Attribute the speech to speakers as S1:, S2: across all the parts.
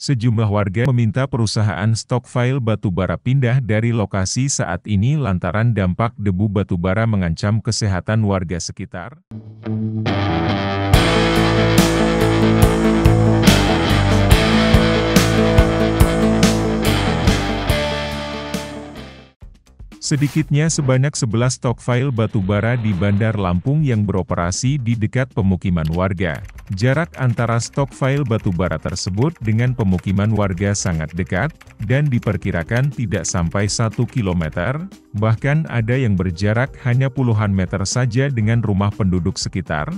S1: Sejumlah warga meminta perusahaan stokpile batubara pindah dari lokasi saat ini lantaran dampak debu batubara mengancam kesehatan warga sekitar. Sedikitnya sebanyak 11 stokpile batubara di Bandar Lampung yang beroperasi di dekat pemukiman warga. Jarak antara stokpile batubara tersebut dengan pemukiman warga sangat dekat, dan diperkirakan tidak sampai 1 km, bahkan ada yang berjarak hanya puluhan meter saja dengan rumah penduduk sekitar.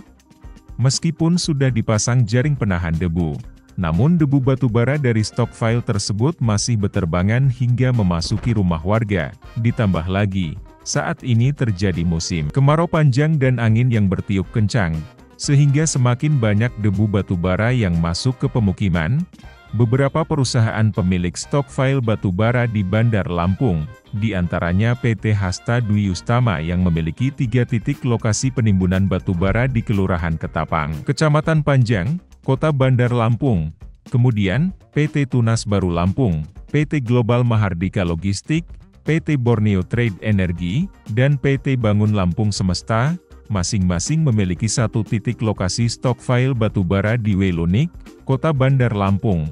S1: Meskipun sudah dipasang jaring penahan debu, namun debu batubara dari stokpile tersebut masih berterbangan hingga memasuki rumah warga. Ditambah lagi, saat ini terjadi musim kemarau panjang dan angin yang bertiup kencang, sehingga semakin banyak debu batubara yang masuk ke pemukiman. Beberapa perusahaan pemilik stokpile batubara di Bandar Lampung, di antaranya PT Hasta Dwi Utama yang memiliki 3 titik lokasi penimbunan batubara di Kelurahan Ketapang, Kecamatan Panjang, Kota Bandar Lampung, kemudian PT Tunas Baru Lampung, PT Global Mahardika Logistik, PT Borneo Trade Energi, dan PT Bangun Lampung Semesta, masing-masing memiliki 1 titik lokasi stokpile batubara di Welunik, Kota Bandar Lampung.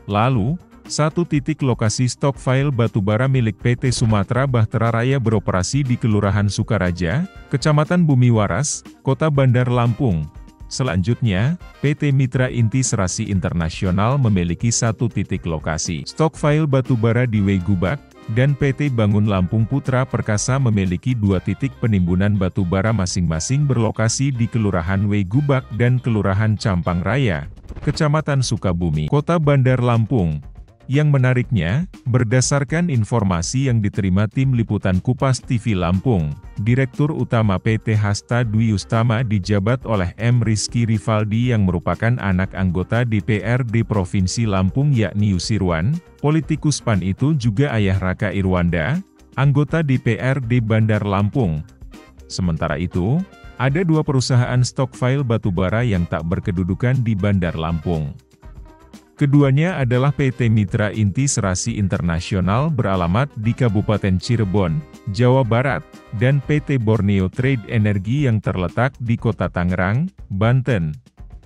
S1: Lalu, 1 titik lokasi stokpile batubara milik PT Sumatera Bahtera Raya beroperasi di Kelurahan Sukaraja, Kecamatan Bumi Waras, Kota Bandar Lampung. Selanjutnya, PT Mitra Inti Serasi Internasional memiliki 1 titik lokasi stokpile batubara di Wegubak, dan PT Bangun Lampung Putra Perkasa memiliki 2 titik penimbunan batubara masing-masing berlokasi di Kelurahan Wegubak dan Kelurahan Campang Raya, Kecamatan Sukabumi, Kota Bandar Lampung. Yang menariknya, berdasarkan informasi yang diterima tim liputan Kupas TV Lampung, Direktur Utama PT Hasta Dwi Utama dijabat oleh M. Rizky Rivaldi yang merupakan anak anggota DPRD Provinsi Lampung yakni Yusirwan. Politikus PAN itu juga ayah Raka Irwanda, anggota DPRD Bandar Lampung. Sementara itu, ada 2 perusahaan stokpile batubara yang tak berkedudukan di Bandar Lampung. Keduanya adalah PT Mitra Inti Serasi Internasional beralamat di Kabupaten Cirebon, Jawa Barat, dan PT Borneo Trade Energi yang terletak di Kota Tangerang, Banten.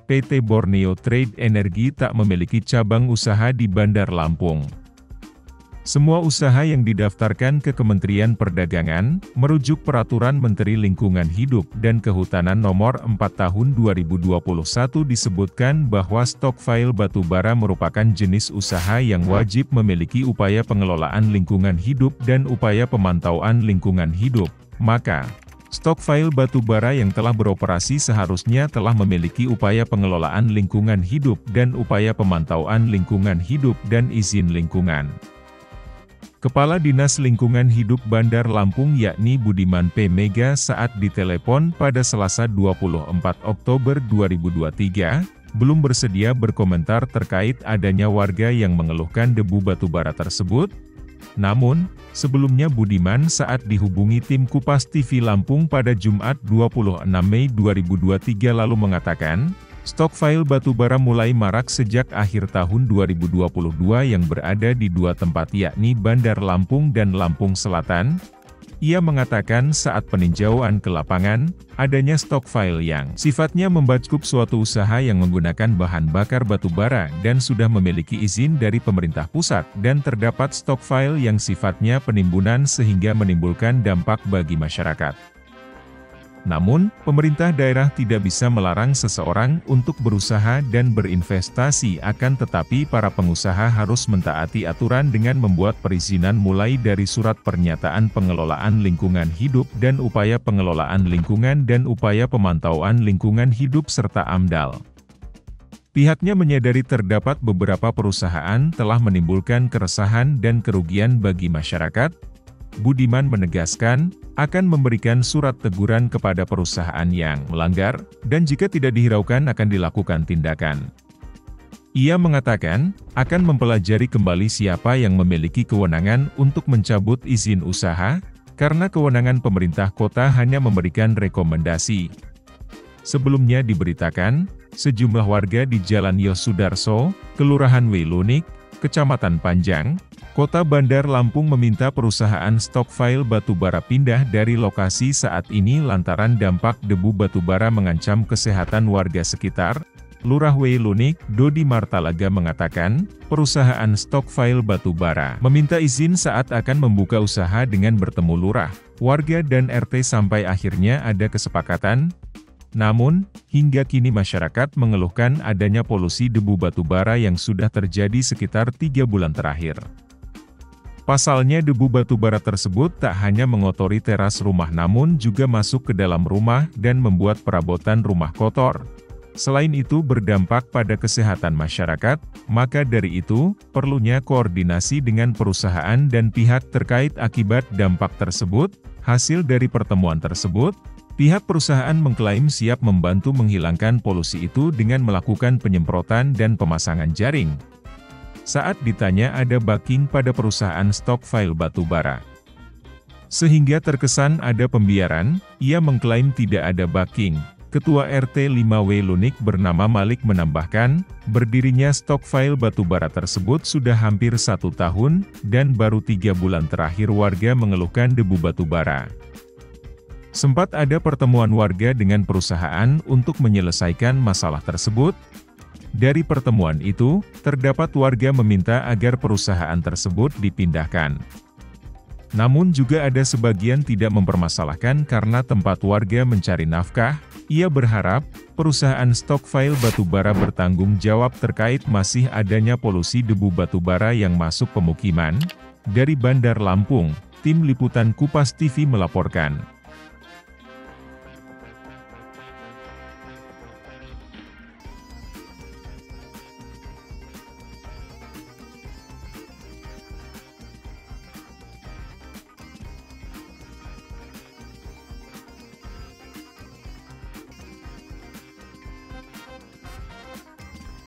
S1: PT Borneo Trade Energi tak memiliki cabang usaha di Bandar Lampung. Semua usaha yang didaftarkan ke Kementerian Perdagangan, merujuk Peraturan Menteri Lingkungan Hidup dan Kehutanan Nomor 4 Tahun 2021 disebutkan bahwa stokpile batubara merupakan jenis usaha yang wajib memiliki upaya pengelolaan lingkungan hidup dan upaya pemantauan lingkungan hidup. Maka, stokpile batubara yang telah beroperasi seharusnya telah memiliki upaya pengelolaan lingkungan hidup dan upaya pemantauan lingkungan hidup dan izin lingkungan. Kepala Dinas Lingkungan Hidup Bandar Lampung yakni Budiman P. Mega saat ditelepon pada Selasa 24 Oktober 2023, belum bersedia berkomentar terkait adanya warga yang mengeluhkan debu batubara tersebut. Namun, sebelumnya Budiman saat dihubungi tim Kupas TV Lampung pada Jumat 26 Mei 2023 lalu mengatakan, stokpile batubara mulai marak sejak akhir tahun 2022 yang berada di 2 tempat yakni Bandar Lampung dan Lampung Selatan. Ia mengatakan saat peninjauan ke lapangan, adanya stokpile yang sifatnya membacup suatu usaha yang menggunakan bahan bakar batubara dan sudah memiliki izin dari pemerintah pusat dan terdapat stokpile yang sifatnya penimbunan sehingga menimbulkan dampak bagi masyarakat. Namun, pemerintah daerah tidak bisa melarang seseorang untuk berusaha dan berinvestasi, akan tetapi para pengusaha harus mentaati aturan dengan membuat perizinan mulai dari surat pernyataan pengelolaan lingkungan hidup dan upaya pengelolaan lingkungan dan upaya pemantauan lingkungan hidup serta AMDAL. Pihaknya menyadari terdapat beberapa perusahaan telah menimbulkan keresahan dan kerugian bagi masyarakat. Budiman menegaskan, akan memberikan surat teguran kepada perusahaan yang melanggar, dan jika tidak dihiraukan akan dilakukan tindakan. Ia mengatakan, akan mempelajari kembali siapa yang memiliki kewenangan untuk mencabut izin usaha, karena kewenangan pemerintah kota hanya memberikan rekomendasi. Sebelumnya diberitakan, Sejumlah warga di Jalan Yosudarso, Kelurahan Welunik, Kecamatan Panjang, Kota Bandar Lampung meminta perusahaan Stockpile Batubara pindah dari lokasi saat ini lantaran dampak debu batubara mengancam kesehatan warga sekitar. Lurah Welunik, Dodi Martalaga mengatakan, perusahaan Stockpile Batubara meminta izin saat akan membuka usaha dengan bertemu lurah, warga dan RT sampai akhirnya ada kesepakatan. Namun, hingga kini masyarakat mengeluhkan adanya polusi debu batubara yang sudah terjadi sekitar 3 bulan terakhir. Pasalnya debu batubara tersebut tak hanya mengotori teras rumah namun juga masuk ke dalam rumah dan membuat perabotan rumah kotor. Selain itu berdampak pada kesehatan masyarakat, maka dari itu, perlunya koordinasi dengan perusahaan dan pihak terkait akibat dampak tersebut. Hasil dari pertemuan tersebut, pihak perusahaan mengklaim siap membantu menghilangkan polusi itu dengan melakukan penyemprotan dan pemasangan jaring. Saat ditanya ada backing pada perusahaan Stockpile Batubara, sehingga terkesan ada pembiaran, ia mengklaim tidak ada backing. Ketua RT 5 Welunik bernama Malik menambahkan, berdirinya Stockpile Batubara tersebut sudah hampir 1 tahun, dan baru 3 bulan terakhir warga mengeluhkan debu batubara. Sempat ada pertemuan warga dengan perusahaan untuk menyelesaikan masalah tersebut. Dari pertemuan itu, terdapat warga meminta agar perusahaan tersebut dipindahkan. Namun juga ada sebagian tidak mempermasalahkan karena tempat warga mencari nafkah. Ia berharap, perusahaan Stockpile Batubara bertanggung jawab terkait masih adanya polusi debu batubara yang masuk pemukiman. Dari Bandar Lampung, Tim Liputan Kupas TV melaporkan.